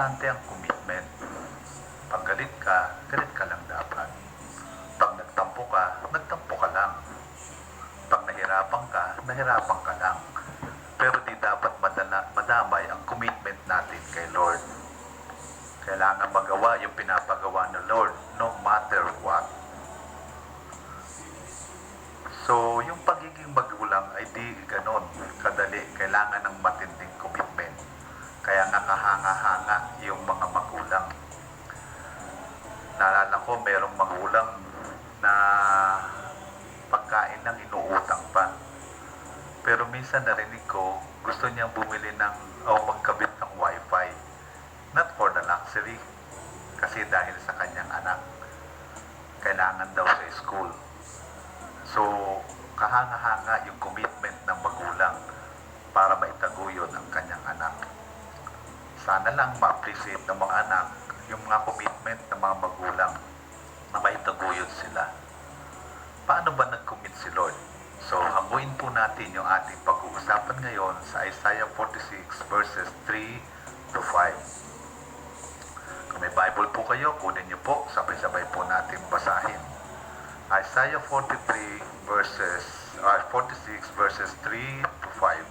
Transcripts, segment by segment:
Importante ang commitment. Pag galit ka lang dapat. Pag nagtampo ka lang. Pag nahirapan ka lang. Pero di dapat madamay ang commitment natin kay Lord. Kailangan magawa yung pinapagawa ng Lord, no matter what. So, yung pagiging magulang ay di ganon kadali. Kailangan ng matinding commitment. Kaya nakahanga-hanga yung mga magulang. Naalala ko, merong magulang na pagkain lang inuutang pa. Pero minsan narinig ko, gusto niyang bumili magkabit ng wifi. Not for the luxury, kasi dahil sa kanyang anak. Kailangan daw sa school. So, kahanga-hanga yung commitment ng magulang para maitaguyod ang kanyang anak. Sana lang ma-appreciate ng mga anak yung mga commitment ng mga magulang na maitaguyod sila. Paano ba nag-commit si Lord? So, habuin po natin yung ating pag-uusapan ngayon sa Isaiah 46 verses 3 to 5. Kung may Bible po kayo, kunin niyo po, sabay-sabay po natin basahin. Isaiah 46 verses 3 to 5.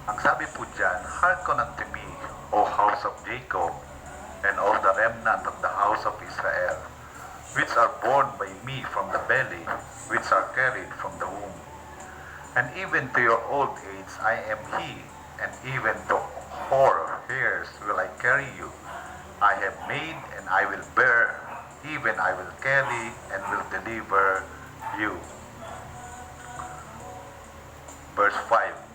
Ang sabi po dyan, "Hearken unto me, O house of Jacob, and all the remnant of the house of Israel, which are born by me from the belly, which are carried from the womb. And even to your old age I am he, and even to hoar hairs will I carry you. I have made, and I will bear, even I will carry, and will deliver you." Verse 5.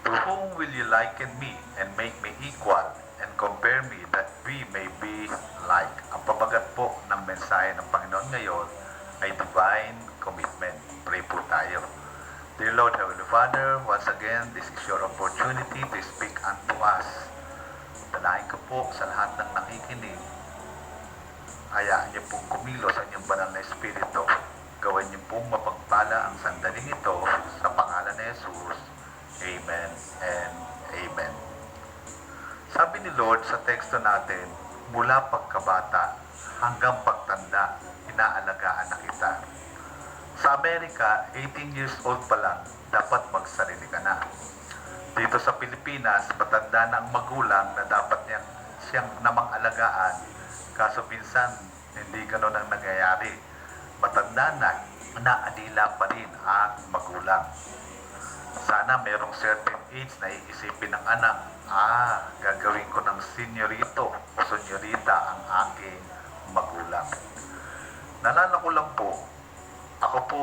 "To whom will you liken me, and make me equal, and compare me, that we may be like?" Ang pabagat po ng mensahe ng Panginoon ngayon ay divine commitment. Pray po tayo. Dear Lord, Heavenly Father, once again, this is your opportunity to speak unto us. Dalahin ko po sa lahat ng nakikinig. Hayaan niyo pong kumilos sa inyong banal na Espiritu. Gawin niyo pong mapagpala ang sandaling ito sa pangalan ni Jesus. Amen and Amen. Sabi ni Lord sa teksto natin, mula pagkabata hanggang pagtanda, inaalagaan na kita. Sa Amerika, 18 years old pa lang, dapat magsarili ka na. Dito sa Pilipinas, matanda na ang magulang na dapat siyang namang alagaan. Kaso minsan, hindi ganoon ang nangyayari. Matanda na, naadila pa rin ang magulang. Sana merong certain age na iisipin ng anak, gagawin ko ng senyorito o senyorita ang aking magulang. Nalala ko lang po, ako po,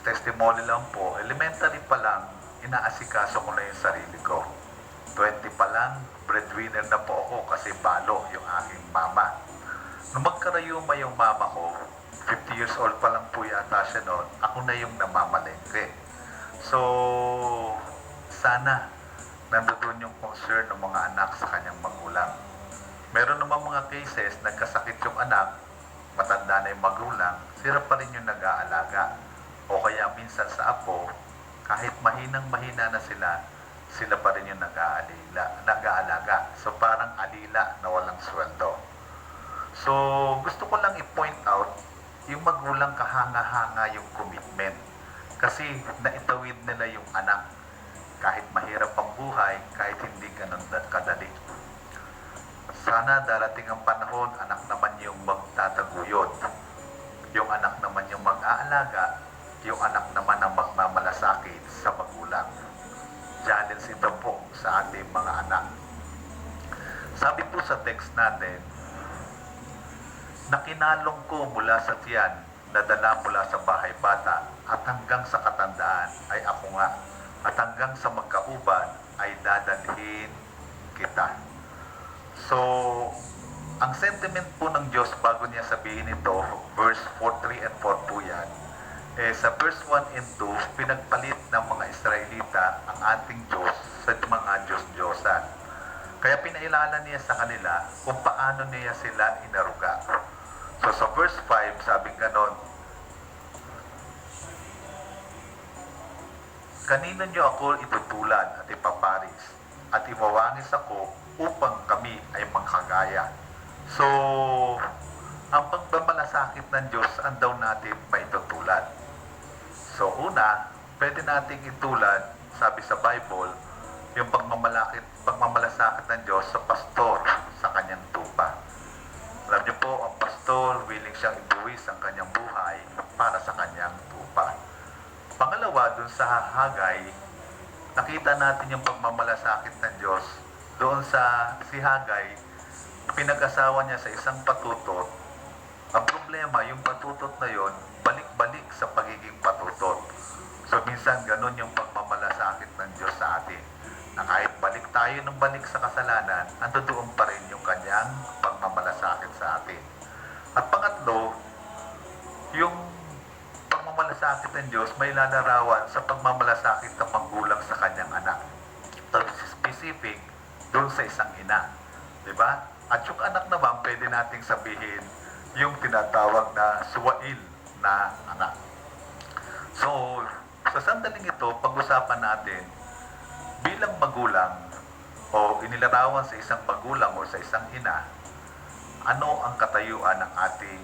testimony lang po, elementary pa lang, inaasikaso ko na yung sarili ko. 20 pa lang, breadwinner na po ako kasi balo yung aking mama. Nung magkarayuma yung mama ko, 50 years old pa lang po yata siya noon, ako na yung namamalengke. So, sana nandoon yung concern ng mga anak sa kanyang magulang. Meron naman mga cases, nagkasakit yung anak, matanda na yung magulang, sila pa rin yung nag-aalaga. O kaya minsan sa apo, kahit mahina na sila pa rin yung nag-aalaga. So parang alila na walang sweldo. So gusto ko lang i-point out, yung magulang kahanga-hanga yung commitment. Kasi naitawid nila yung anak. Kahit mahirap ang buhay, kahit hindi ganun kadali. Sana darating ang panahon, anak naman yung magtataguyod. Yung anak naman yung mag-aalaga, yung anak naman ang magmamalasakit sa magulang. Challenge ito po sa ating mga anak. Sabi po sa text natin, "Nakinalong ko mula sa tiyan, nadala mula sa bahay bata, at hanggang sa katandaan ay ako nga, at hanggang sa magkauban ay dadalhin kita." So, ang sentiment po ng Diyos bago niya sabihin ito, verse 4:3 and 4 po yan, sa verse 1 and 2, pinagpalit ng mga Israelita ang ating Diyos sa mga Diyos-Diyosan. Kaya pinailala niya sa kanila kung paano niya sila inaruga. So sa verse 5, sabi ganon, kanino niyo ako itutulad at ipaparis, at iwawangis ako upang kami ay magkagaya. So, ang pagmamalasakit ng Diyos, saan daw natin maitutulad? So, una, pwede nating itulad, sabi sa Bible, yung pagmamalasakit ng Diyos sa pastor sa kanyang tupa. Alam niyo po, ang pastor, willing siyang ibuwis ang kanyang buhay para sa kanyang tupa. Pangalawa, dun sa Hagay, nakita natin yung pagmamalasakit ng Diyos. Doon sa si Hagay, pinag-asawa niya sa isang patutot. Ang problema, yung patutot na yon, balik-balik sa pagiging patutot. So minsan ganun yung pagmamalasakit ng Diyos sa atin. Na kahit balik tayo ng balik sa kasalanan, andoon pa rin yung kanyang pagmamalasakit sa atin. At pangatlo, yung pagmamalasakit ng Diyos may lalarawan sa pagmamalasakit ng magulang sa kanyang anak. So specific, doon sa isang ina. Diba? At yung anak naman, pwede nating sabihin yung tinatawag na suwail na anak. So, sa sandaling ito, pag-usapan natin bilang magulang o inilarawan sa isang magulang o sa isang ina, ano ang katayuan ng ating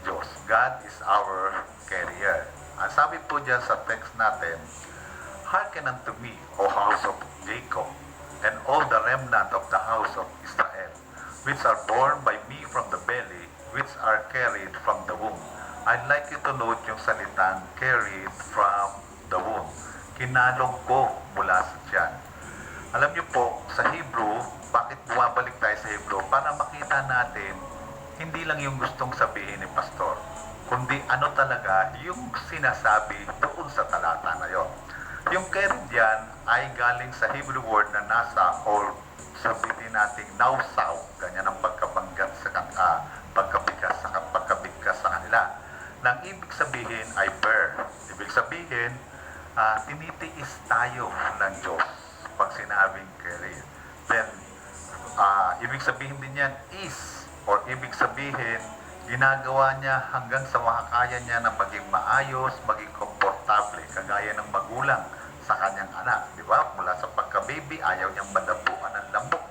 Diyos? God is our carrier. Ang sabi po dyan sa text natin, "Hearken unto me, O house of Jacob, and all the remnant of the house of Israel, which are born by me from the belly, which are carried from the womb." I'd like you to note yung salitang carried from the womb. Kinalog ko mula sa tiyan. Alam niyo po, sa Hebrew, bakit bumabalik tayo sa Hebrew? Para makita natin, hindi lang yung gustong sabihin ni Pastor, kundi ano talaga yung sinasabi doon sa talata na yon. Yung carried yan ay galing sa Hebrew word na nasa or sabihin natin nausaw, ganyan ang pagkabanggat sa pagkabigkas sa kanila. Nang ibig sabihin ay bear. Ibig sabihin, tinitiis tayo ng Diyos pag sinabing carried. Then, ibig sabihin din yan is, or ibig sabihin, ginagawa niya hanggang sa makakaya niya na maging maayos, maging komportable, kagaya ng magulang sa kanyang anak, di ba? Mula sa pagka-baby, ayaw niyang madapuan ng lambok,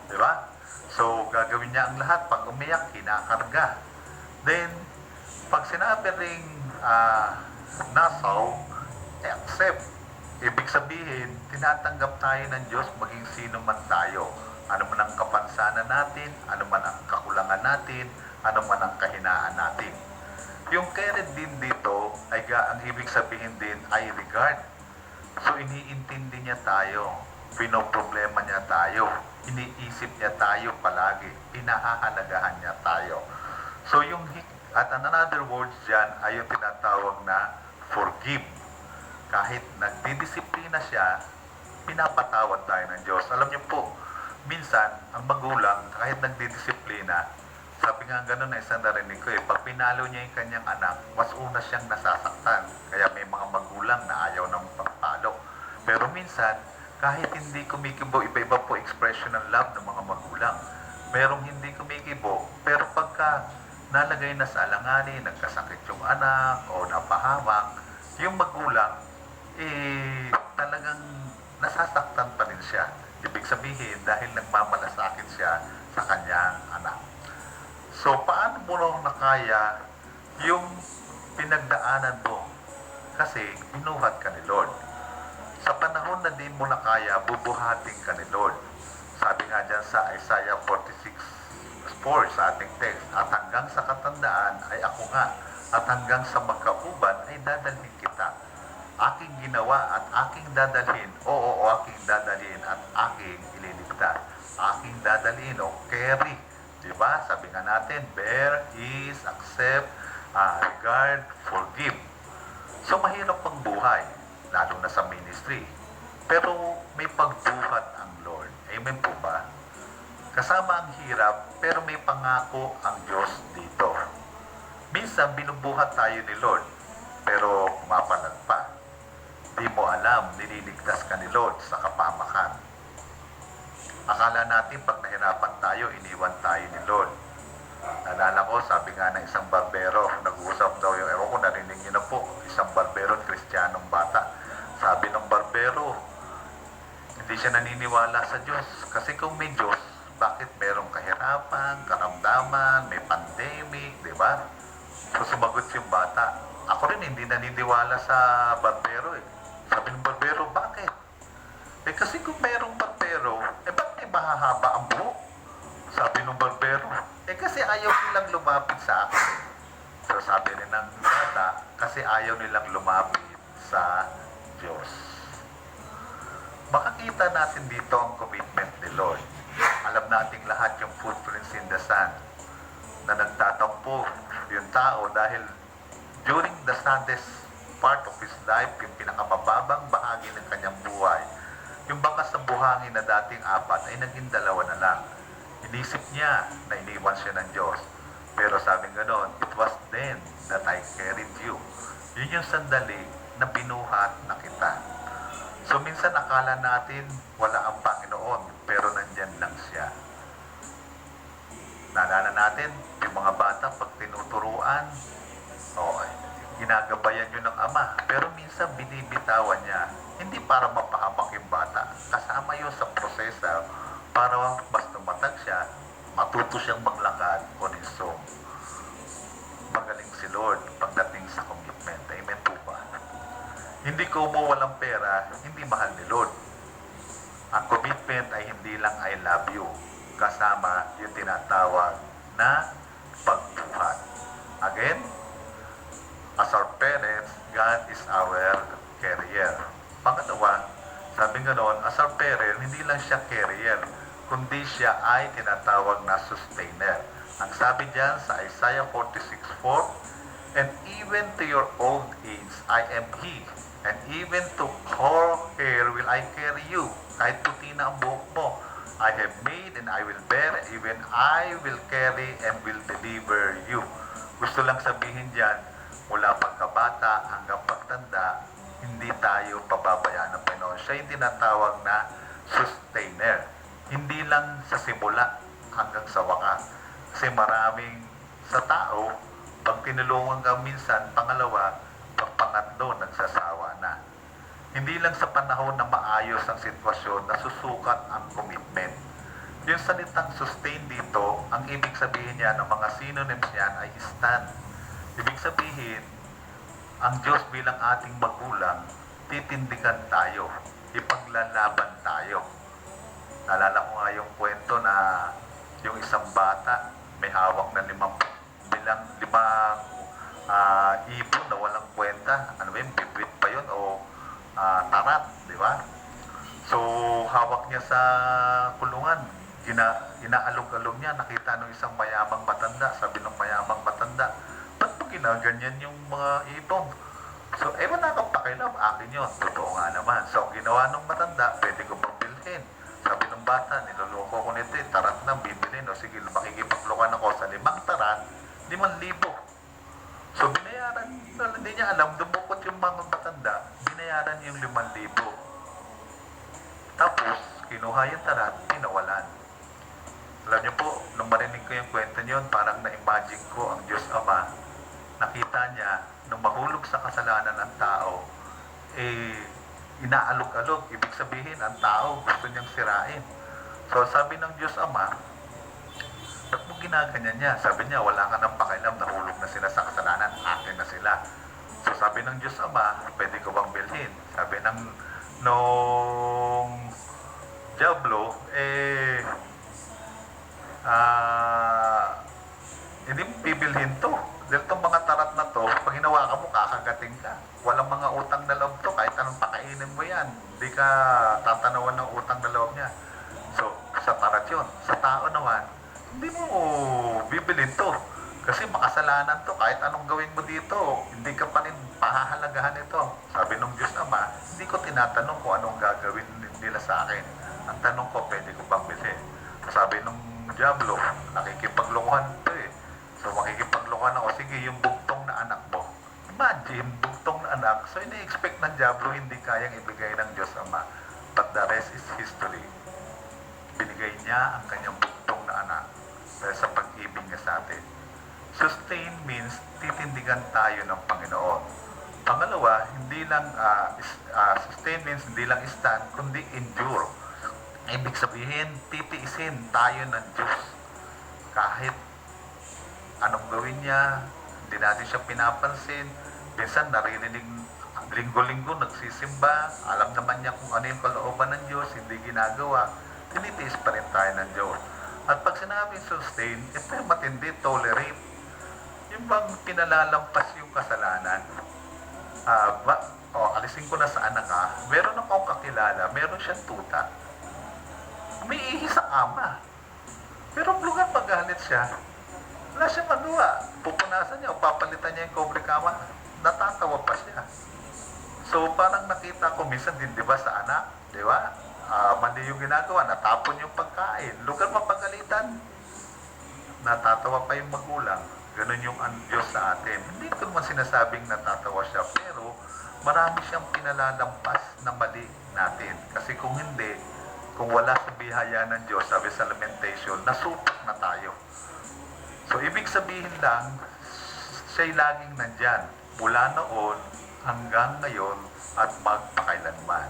di ba? So, gagawin niya ang lahat. Pag umiyak, kinakarga. Then, pag sinabi ring nasaw, accept. Ibig sabihin, tinatanggap tayo ng Diyos maging sino man tayo. Ano man ang kapansanan natin, ano man ang kakulangan natin, ano man ang kahinaan natin. Yung carried din dito, ang ibig sabihin din ay regard. So, iniintindi niya tayo, pinoproblema niya tayo, iniisip niya tayo palagi, pinahahalagahan niya tayo. So, at another words dyan ay yung tinatawag na forgive. Kahit nagdidisiplina siya, pinapatawad tayo ng Diyos. Alam niyo po, minsan, ang magulang, kahit nagdidisiplina, sabi nga gano'n na isang narinig ko pag pinalo niya yung kanyang anak, mas una siyang nasasaktan. Kaya may mga magulang na ayaw ng pagpalo. Pero minsan, kahit hindi kumikibo, iba-iba po expression ng love ng mga magulang. Merong hindi kumikibo, pero pagka nalagay na sa alanganin, nagkasakit yung anak, o napahamak, yung magulang, talagang nasasaktan pa rin siya. Ibig sabihin, dahil nagmamalasakit siya sa kanyang anak. So, paano mo nakaya yung pinagdaanan mo? Kasi, binuhat ka ni Lord. Sa panahon na di mo nakaya, bubuhatin ka ni Lord. Sabi nga dyan sa Isaiah 46:4 sa ating text, at hanggang sa katandaan ay ako nga, at hanggang sa magkauban ay dadalhin kita. Aking ginawa at aking dadalhin, aking dadalhin at aking ililigtas. Aking dadalhin o carry. Diba? Sabi nga natin, bear, is, accept, regard, forgive. So mahirap pang buhay, lalo na sa ministry. Pero may pagbuhat ang Lord. Amen po ba? Kasama ang hirap, pero may pangako ang Diyos dito. Minsan, binubuhat tayo ni Lord, pero kumapalag pa. Di mo alam, nililigtas ka ni Lord sa kapamakan. Akala natin pag nahirapan tayo, iniwan tayo ni Lord. Nalala ko, sabi nga ng isang barbero, nag-uusap daw yung, ewan ko, narinig niyo na po, isang barbero at Kristiyanong bata. Sabi ng barbero, hindi siya naniniwala sa Diyos. Kasi kung may Diyos, bakit merong kahirapan, karamdaman, may pandemic, di ba? So sumagot yung bata. Ako rin hindi naniniwala sa barbero eh. Sabi ng barbero, bakit? Eh kasi kung merong barbero, eh ba't may mahahaba ang buhok? Sabi ng barbero, eh kasi ayaw nilang lumapit sa akin. So sabi rin ng bata, kasi ayaw nilang lumapit sa Diyos. Makakita natin dito ang commitment ni Lord. Alam nating lahat yung footprints in the sand na nagtatampo yung tao dahil during the saddest part of his life, yung pinakamababang bahagi ng kanyang buhay, yung bakas ng buhangin na dating 4 ay naging 2 na lang. Inisip niya na iniwan siya ng Diyos. Pero sabi gano'n, it was then that I carried you. Yun yung sandali na binuhat na kita. So minsan akala natin wala ang Panginoon, pero nandyan lang siya. Naalala natin, yung mga bata pag tinuturuan, ginagabayan yun ng ama. Pero minsan binibitawan niya, hindi para mapahamak yung bata. Kasama yun sa prosesa para mas tumatag siya, matuto siyang maglakad on his own. Magaling si Lord pagdating sa commitment. Amen po ba? Hindi ko mo walang pera, hindi mahal ni Lord. Ang commitment ay hindi lang I love you, kasama yung tinatawag na pagbuhat. Again, as our parents, God is our carrier. Pangalawa, sabi ganoon, as our parent, hindi lang siya carrier, kundi siya ay tinatawag na sustainer. Ang sabi diyan sa Isaiah 46:4, and even to your old age, I am He, and even to hoar hair will I carry you. Kahit puti na ang buhok mo, I have made and I will bear, even I will carry and will deliver you. Gusto lang sabihin diyan, mula pagkabata hanggang pagtanda, hindi tayo pababayaan ng Panginoon. Siya yung tinatawag na sustainer. Hindi lang sa simula hanggang sa wakas. Kasi maraming sa tao, pag tinulungan ka minsan, pangalawa, pag pangatlo, nagsasawa na. Hindi lang sa panahon na maayos ang sitwasyon, nasusukat ang commitment. Yung salitang sustain dito, ang ibig sabihin niya ng mga synonyms niyan ay stand. Ibig sabihin, ang Diyos bilang ating magulang, titindigan tayo, ipaglalaban tayo. Naalala ko nga yung kwento na yung isang bata, may hawak na limang ibon na walang kwenta. Ano ba yun? Bibit pa yun o tarat, di ba? So, hawak niya sa kulungan. Inaalog-alog niya. Nakita ng isang mayamang matanda. Sabi ng mayamang matanda, ba't mo ginaganyan yung mga ibon? So, wala kang pakialam. Akin yun. Totoo nga naman. So, ginawa ng matanda, pwede ko bang bilhin? Sabi ng bata, niloloko ko nito eh. Tarat na, bibilhin. O sige, makikipaglukan ako sa 5 tarat, 5,000. So, binayaran, hindi niya alam, dumukot yung mga matanda, binayaran yung 5,000. Tapos, kinuha yung tarat, pinawalan. Alam niyo po, nung marinig ko yung kwento niyon, parang na-imagine ko ang Diyos Ama, nakita niya, nung mahulog sa kasalanan ng tao, inaalok-alok, ibig sabihin, ang tao gusto niyang sirain. So, sabi ng Diyos Ama, ba't mo ginaganyan niya? Sabi niya, wala ka ng pakialam, nahulog na sila sa kasalanan, akin na sila. So sabi ng Diyos Ama, pwede ko bang bilhin? Sabi nung Diablo, hindi mo bibilhin to. Dahil itong mga tarat na to, pag hinawakan mo, kakagating ka. Walang mga utang na loob to, kahit anong pakainin mo yan. Hindi ka tatanawan ng utang na loob niya. So, sa tarat yun. Sa tao naman, hindi mo bibilin to. Kasi makasalanan to. Kahit anong gawin mo dito, hindi ka pa rin pahahalagahan ito. Sabi ng Diyos Ama, hindi ko tinatanong kung anong gagawin nila sa akin. Ang tanong ko, pwede ko bang bilhin? Sabi ng Diablo, nakikipaglokohan to eh. So makikipaglokohan ako, sige, yung bugtong na anak mo. Imagine, bugtong na anak. So ini-expect ng Diablo, hindi kayang ibigay ng Diyos Ama. But the rest is history. Binigay niya ang kanyang bugtong na anak dahil sa pag-ibig niya sa atin. Sustain means titindigan tayo ng Panginoon. Pangalawa, hindi lang sustain means hindi lang stand, kundi endure. Ibig sabihin, titiisin tayo ng Diyos. Kahit anong gawin niya, hindi natin siya pinapansin. Minsan naririnig linggo-linggo nagsisimba, alam naman niya kung ano yung kalooban ng Diyos, hindi ginagawa, tinitiis pa rin tayo ng Diyos. At pag sinabing sustain, ito yung matindi, tolerate. Yung bang pinalalampas yung kasalanan, alisin ko na sa anak meron akong kakilala, meron siyang tuta. Umiihi sa kama. Pero lugar magalit siya, wala siyang magawa. Pupunasan niya o papalitan niya yung kobre kama, natatawa pa siya. So parang nakita ko minsan din, di ba, sa anak, di ba? Mali yung ginagawa, natapon yung pagkain. Lugar mapagalitan, natatawa pa yung magulang. Ganun yung Diyos sa atin. Hindi ko naman sinasabing natatawa siya, pero marami siyang pinalalampas na mali natin. Kasi kung hindi, kung wala sa biyaya ng Diyos, sabi sa Lamentation, nasupok na tayo. So ibig sabihin lang, siya'y laging nandyan, mula noon hanggang ngayon at magpakailanman.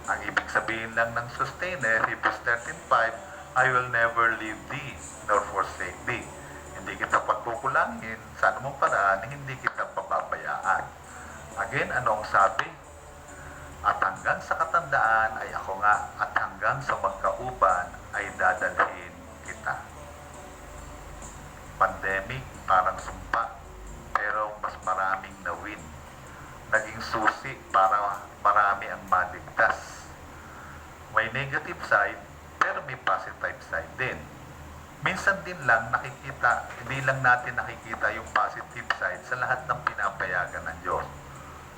Ang ibig sabihin lang ng sustainer, Hebrews 13:5, I will never leave thee nor forsake thee. Hindi kita pagkukulangin sa anumang paraan, hindi kita pababayaan. Again, anong sabi? At hanggang sa katandaan ay ako nga, at hanggang sa magkauban ay dadalhin kita. Pandemic, parang sumpa, pero mas maraming na-win. Naging susi para marami ang maligtas. May negative side, pero may positive side din. Minsan din lang nakikita, hindi lang natin nakikita yung positive side sa lahat ng pinapayagan ng Diyos.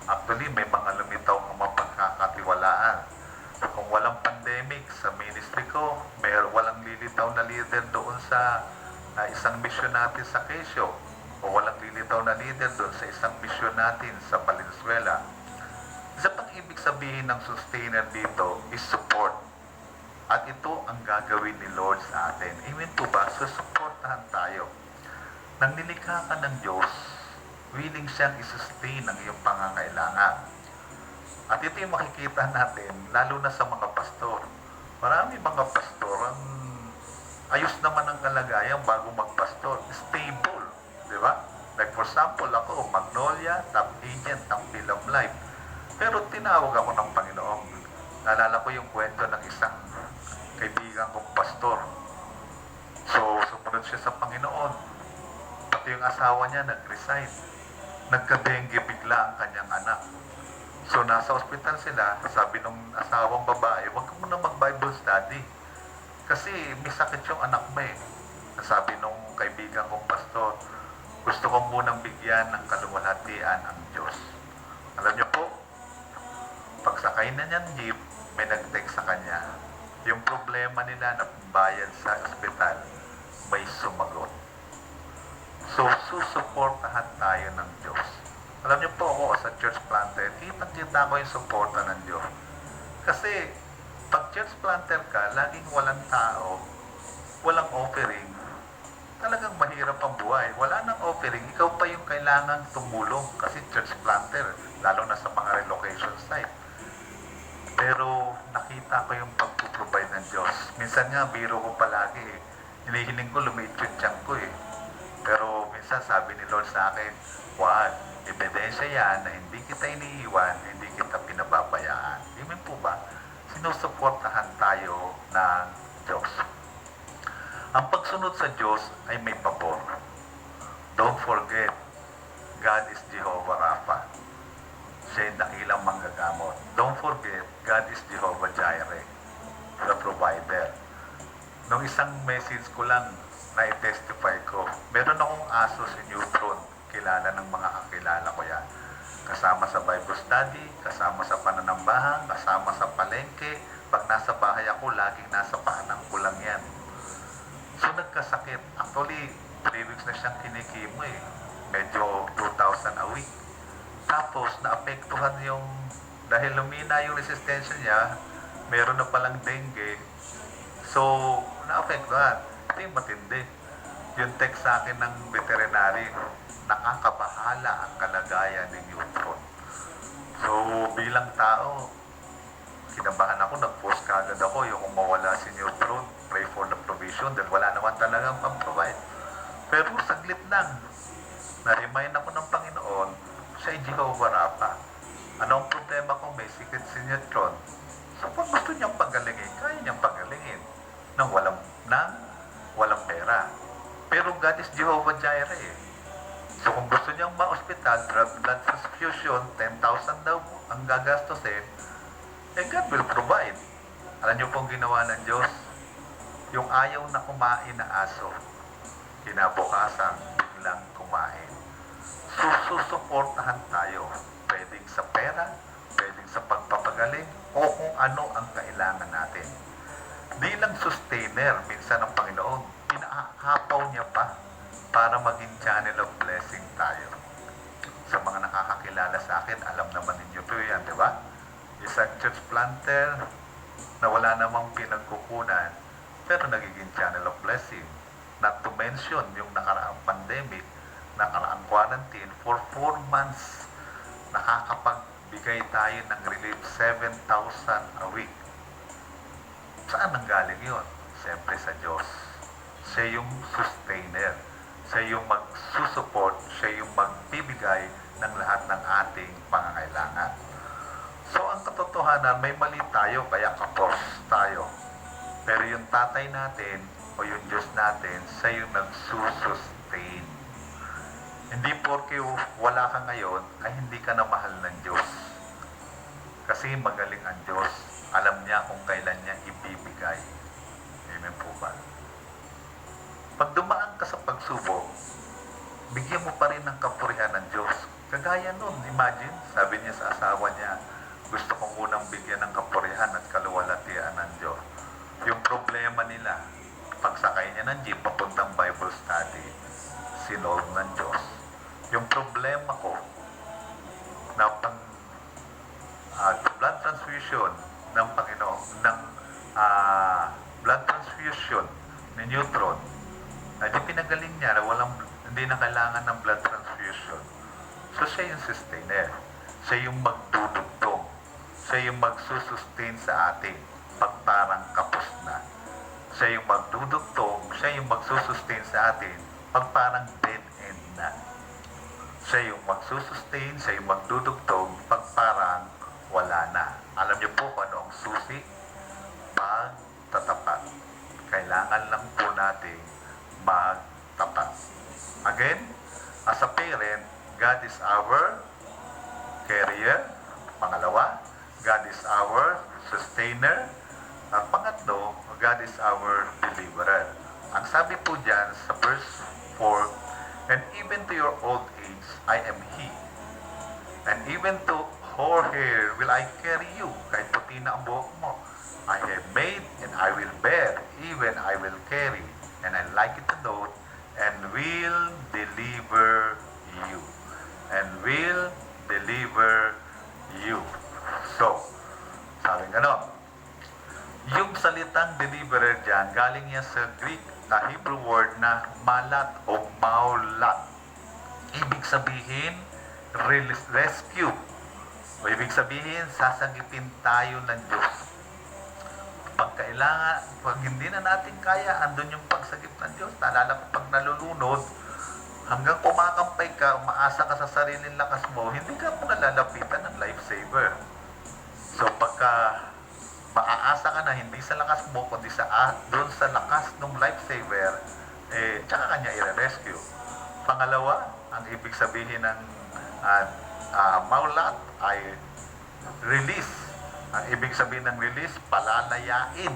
Actually, may mga lumitaw ng mapagkakatiwalaan. Kung walang pandemic sa ministry ko, walang lilitaw na leader doon sa isang mission natin sa Quezon, o walang lilitaw na leader doon sa isang mission natin sa Valenzuela. Isa pang ibig sabihin ng sustainer dito is support. At ito ang gagawin ni Lord sa atin. Amen po ba? Susuportahan tayo. Nang nilikha ka ng Diyos, willing siyang isustain ang iyong pangangailangan. At ito yung makikita natin, lalo na sa mga pastor. Marami mga pastor, ang ayos naman ang kalagayan bago magpastor. Stable. Di ba? Like for example, ako, Magnolia, top agent, top Bill of Life. Pero tinawag ako ng Panginoon. Naalala ko yung kwento ng isang kaibigan kong pastor. So, sumunod siya sa Panginoon. Pati yung asawa niya nag-resign. Nagka-dengue bigla ang kanyang anak. So, nasa ospital sila. Sabi nung asawang babae, huwag ka muna mag-Bible study. Kasi may sakit yung anak mo eh. Sabi nung kaibigan kong pastor, gusto ko munang bigyan ng kaluwalhatian ang Diyos. Alam niyo po, pagsakay na niyang jeep, may nag-text sa kanya. Yung problema nila na bayad sa ospital, may sumagot. So, susuportahan tayo ng Diyos. Alam niyo po ako sa church planter, kitang-kita ko yung suporta ng Diyos. Kasi, pag church planter ka, laging walang tao, walang offering, talagang mahirap ang buhay. Wala nang offering, ikaw pa yung kailangang tumulong kasi church planter, lalo na sa mga relocation site. Pero nakita ko yung pag-provide ng Diyos. Minsan nga, biro ko palagi eh. Hinihiling ko, lumiit yung tiyan ko eh. Pero minsan sabi ni Lord sa akin, wag, ebidensya yan na hindi kita iniiwan, hindi kita pinababayaan. Amen po ba? Sinusuportahan tayo ng Diyos. Ang pagsunod sa Diyos ay may pabor. Don't forget, God is Jehovah Rapha. Siya yung dakilang manggagamot. Don't forget, God is Jehovah Jireh, the provider. Nung isang message ko lang na i-testify ko, meron akong aso si Neutron. Kilala ng mga kakilala ko yan. Kasama sa Bible study, kasama sa pananambahan, kasama sa palengke. Pag nasa bahay ako, laging nasa paanang ko lang yan. So nagkasakit. Actually, 3 weeks na siyang kinikimo eh. Medyo 2,000 a week. Tapos, naapektuhan yung, dahil lumina yung resistensya niya, meron na palang dengue. So, naapektuhan. Ito yung matindi. Yung text sa akin ng veterinary, nakakabahala ang kalagayan ni Neutron. So, bilang tao, kinabahan ako, nag-post kagad ako, yung kung mawala si Neutron, pray for the provision, dahil wala naman talagang pang-provide. Pero saglit lang, na-remind ako ng Panginoon, siya ay Jehovah Rapha. Anong problema kung may secret si Neutron? So, pag gusto niyang pagalingin, kaya niyang pagalingin nang walang pera. Pero God is Jehovah Jireh eh. So kung gusto niyang ma-hospital, blood transfusion, 10,000 daw ang gagastusin, eh God will provide. Alam niyo pong ginawa ng Diyos? Yung ayaw na kumain na aso, kinabukasan, biglang kumain. So susuportahan tayo. Pwedeng sa pera, pwedeng sa pagpapagaling, o kung ano ang kailangan natin. Bilang sustainer, minsan ng Panginoon, pinahapaw niya pa para maging channel of blessing tayo. Sa mga nakakakilala sa akin, alam naman ninyo po yan, di ba? Isang church planter na wala namang pinagkukunan, pero nagiging channel of blessing. Not to mention yung nakaraang pandemic, nakaraang quarantine, for 4 months, nakakapagbigay tayo ng relief 7,000 a week. Saan nanggaling yun? Siyempre sa Diyos. Siya yung sustainer. Siya yung magsusupport. Siya yung magbibigay ng lahat ng ating pangangailangan. So, ang katotohanan, may mali tayo, kaya kapos tayo. Pero yung tatay natin, o yung Diyos natin, siya yung nagsusustain. Hindi porke wala ka ngayon, ay hindi ka na mahal ng Diyos. Kasi magaling ang Diyos. Alam niya kung kailan niya ibibigay. Amen po ba? Pag dumaan ka sa pagsubok, bigyan mo pa rin ng kapurihan ng Diyos. Kagaya nun, imagine, sabi niya sa asawa niya, gusto kong unang bigyan ng kapurihan at kaluwalhatian ng Diyos. Yung problema nila, pagsakay niya ng jeep, papuntang Bible study, sinolve ng Diyos. Yung problema ko, na pang blood transfusion ng Panginoon, ng blood transfusion ni Neutron, na di pinagaling niya na hindi na kailangan ng blood transfusion. So siya yung sustainer. Siya yung magdudugtong. Siya yung magsusustain sa atin pag parang kapos na. Siya yung magdudugtong. Siya yung magsusustain sa atin pag parang dead end na. Siya yung magsusustain. Siya yung magdudugtong pag parang wala na. Alam niyo po kung ano ang susi? Pagtatapat. Kailangan lang po natin magtapat. Again, as a parent, God is our carrier. Pangalawa, God is our sustainer. At pangatlo, God is our deliverer. Ang sabi po dyan sa verse 4, and even to your old age, I am He. And even to hoar hair will I carry you. Kahit puti na ang buhok mo. I have made and I will bear, even I will carry. And I like it to note, and will deliver you. And will deliver you. So, sabi nga yung salitang deliverer dyan, galing niya sa Greek, Hebrew word na malat o maulat. Ibig sabihin, rescue. O ibig sabihin, sasagipin tayo ng Diyos. Pag kailangan, pag hindi na natin kaya, andun yung pagsagip ng Diyos. Naalala ko pag nalulunod, hanggang kumakampay ka, umaasa ka sa sariling lakas mo, hindi ka mo nalalapitan ng lifesaver. So pagka maaasa ka na hindi sa lakas mo, kundi doon sa lakas ng lifesaver, tsaka kanya i-rescue. Pangalawa, ang ibig sabihin ng maulat ay release. Ang ibig sabihin ng release, palalayain.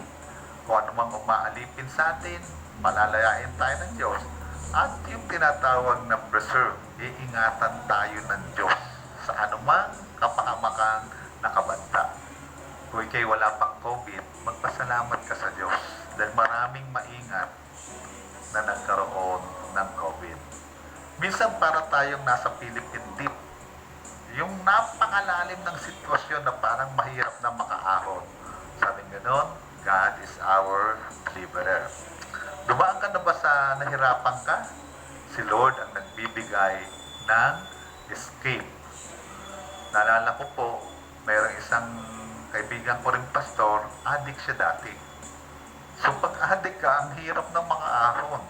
Kung ano mang umaalipin sa atin, palalayain tayo ng Diyos. At yung tinatawag na preserve, iingatan tayo ng Diyos sa anumang kapahamakang nakabanta. Kung ikay wala pang COVID, magpasalamat ka sa Diyos dahil maraming maingat na nagkaroon ng COVID. Minsan para tayong nasa Philippine Deep, yung napakalalim ng sitwasyon na parang mahirap na makaahon. Sabi gano'n, God is our deliverer. Dumaan ka na ba sa nahirapan ka? Si Lord ang nagbibigay ng escape. Naalala ko po, mayroong isang kaibigan ko rin pastor, addict siya dati. So pag addict ka, ang hirap ng mga ahon.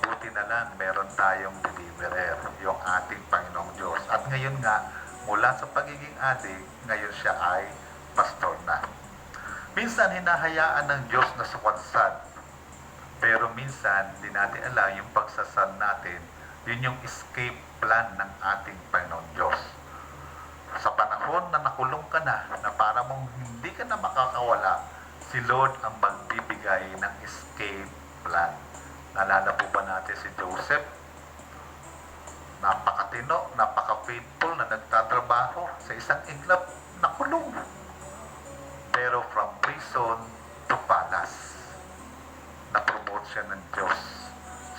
Buti na lang, meron tayong deliverer, yung ating Panginoong Diyos. At ngayon nga, mula sa pagiging addict, ngayon siya ay pastor na. Minsan, hinahayaan ng Diyos na suwansad. Pero minsan, di natin alam yung pagsasad natin, yun yung escape plan ng ating Panginoong Diyos. Sa panahon na nakulong ka na para mong hindi ka na makakawala, si Lord ang magbibigay ng escape plan. Naalala po ba natin si Joseph? Napakatino, napaka-faithful na nagtatrabaho sa isang iglap, nakulong. Pero from prison to palace, na-promote siya ng Diyos.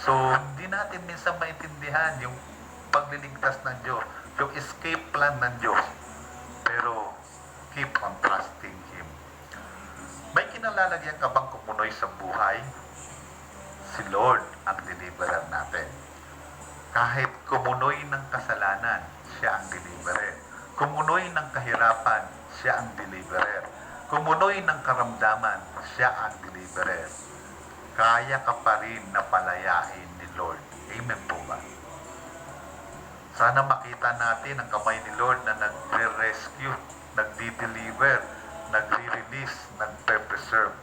So, hindi natin minsan maintindihan yung pagliligtas ng Diyos, yung escape plan ng Diyos. Pero, keep on trusting Him. May kinalalagyan ka bang kumunoy sa buhay? Si Lord ang deliverer natin. Kahit kumunoy ng kasalanan, siya ang deliverer. Kumunoy ng kahirapan, siya ang deliverer. Kumunoy ng karamdaman, siya ang deliverer. Kaya ka pa rin na palayain ni Lord. Amen po ba? Sana makita natin ang kamay ni Lord na nagre-rescue, nagdi-deliver, nagre-release, nagpe-preserve.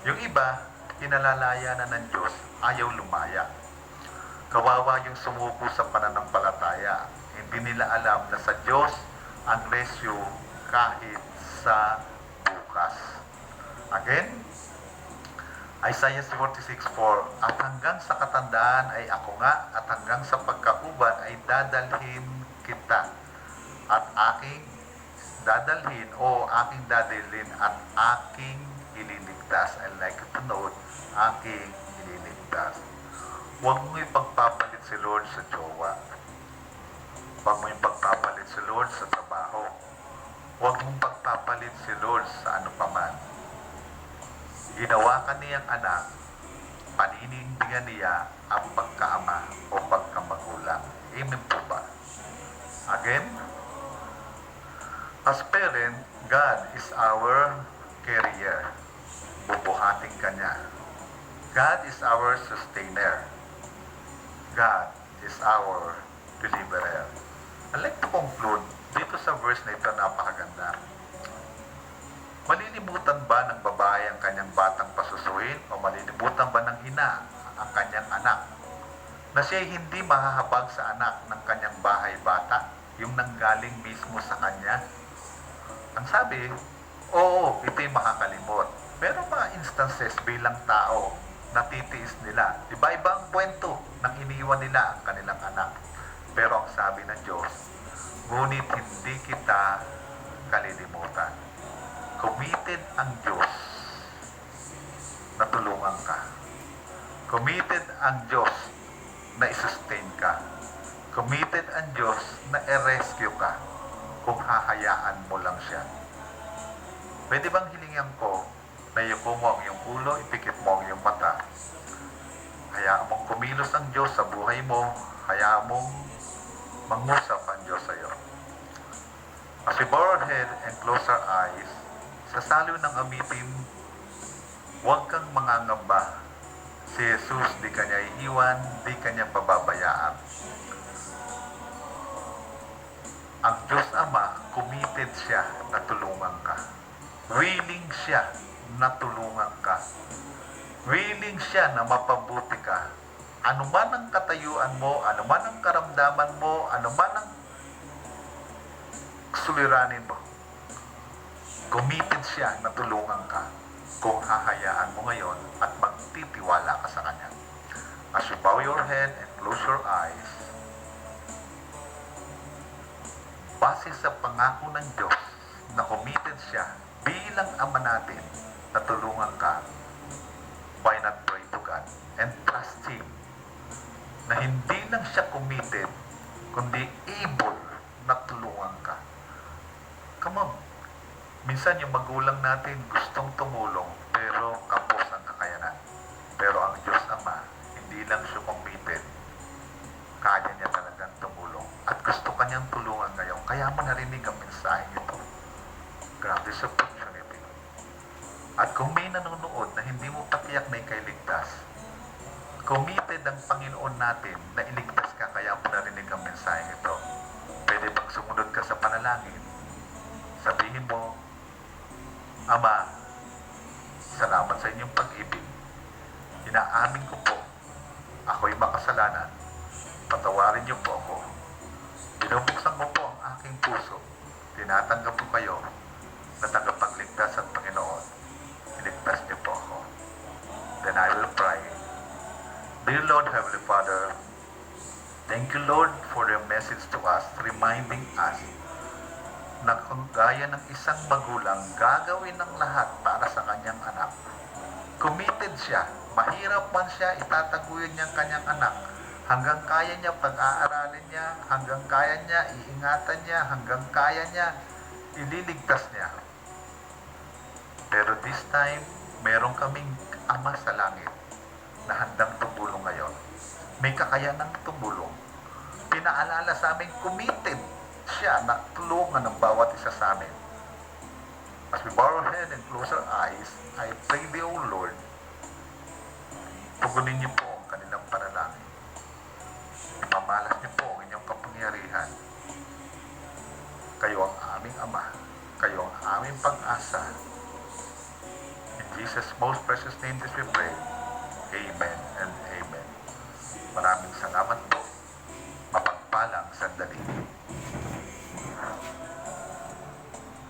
Yung iba, kinalalaya na ng Diyos, ayaw lumaya. Kawawa yung sumuko sa pananampalataya. Hindi nila alam na sa Diyos ang rescue kahit sa bukas. Again, Isaiah 46:4, at hanggang sa katandaan ay ako nga, at hanggang sa pagkauban ay dadalhin kita, at aking dadalhin at aking ililigtas. I like to note, aking ililigtas. Huwag mo ipagpapalit si Lord sa jowa. Huwag mo ipagpapalit si Lord sa trabaho. Huwag mong pagpapalit si Lord sa ano paman. Ginawa ka niyang anak, paninindigan niya ang pagkaama o pagkamagulang. Amen po ba? Again, as parent, God is our carrier. Bubuhatin ka niya. God is our sustainer. God is our deliverer. I'd like to conclude dito sa verse na ito, napakaganda. Malilimutan ba ng babae ang kanyang batang pasusuin o malilimutan ba ng ina ang kanyang anak? Na siya'y hindi mahahabag sa anak ng kanyang bahay bata, yung nanggaling mismo sa kanya? Ang sabi, oo, ito'y makakalimot. Pero mga instances bilang tao, natitiis nila. Iba-iba ang kwento nang iniwan nila ang kanilang anak. Pero ang sabi ng Diyos, ngunit hindi kita kalilimutan. Committed ang Diyos na tulungan ka. Committed ang Diyos na i-sustain ka. Committed ang Diyos na i-rescue ka kung hahayaan mo lang siya. Pwede bang hilingan ko na yuko mo ang iyong ulo, ipikit mo ang iyong mata? Hayaan mong kumilos ang Diyos sa buhay mo. Hayaan mong mangusap ang Diyos sa iyo. As we bow our head and close our eyes, sa salo ng awitin, huwag kang mangangamba. Si Jesus di kanya iiwan, di kanya pababayaan. Ang Diyos Ama, committed siya na tulungan ka. Willing siya na tulungan ka. Willing siya na mapabuti ka. Ano man ang katayuan mo, ano man ang karamdaman mo, ano man ang suliranin mo, committed siya na tulungan ka kung hahayaan mo ngayon at magtitiwala ka sa Kanya. As you bow your head and close your eyes, base sa pangako ng Diyos na committed siya bilang Ama natin na tulungan ka, why not pray to God and trust Him na hindi lang siya committed, kundi able na tulungan ka. Come on. Minsan yung magulang natin gustong tumulong pero kapos ang kakayanan. Pero ang Diyos Ama, hindi lang siya committed, kaya niya talagang tumulong at gusto kanyang tulungan ngayon. Kaya this opportunity. At kung may nanonood na hindi mo patiyak na ikailigtas, committed ang Panginoon natin na iligtas ka kaya mo narinig ang mensahe ito. Pwede bang sumunod ka sa panalangin? Sabihin mo, Ama, salamat sa inyong pag-ibig. Inaamin ko po, ako'y makasalanan. Patawarin niyo po ako. Binubuksan ko po ang aking puso. Tinatanggap ko kayo na tagapagligtas at Panginoon. Iligtas niyo po ako. Then I will pray. Dear Lord, Heavenly Father, thank you, Lord, for your message to us, reminding us na kung gaya ng isang magulang, gagawin ng lahat para sa kanyang anak. Committed siya. Mahirap man siya, itataguyod niya ang kanyang anak. Hanggang kaya niya pag-aaralin niya, hanggang kaya niya iingatan niya, hanggang kaya niya ililigtas niya. Pero this time, meron kaming Ama sa langit na handang tumulong ngayon. May kakayanang tumulong. Pinaalala sa amin, committed siya na tulungan ng bawat isa sa amin. As we bow our head and close our eyes, I pray thee, O Lord, tugunin niyo po ang kanilang panalangin. Ipamalas niyo po ang inyong kapangyarihan. Kayo ang aming Ama. Kayo ang aming pag-asa. In Jesus' most precious name this we pray. Amen and amen. Maraming salamat po. Mapagpalang sandali.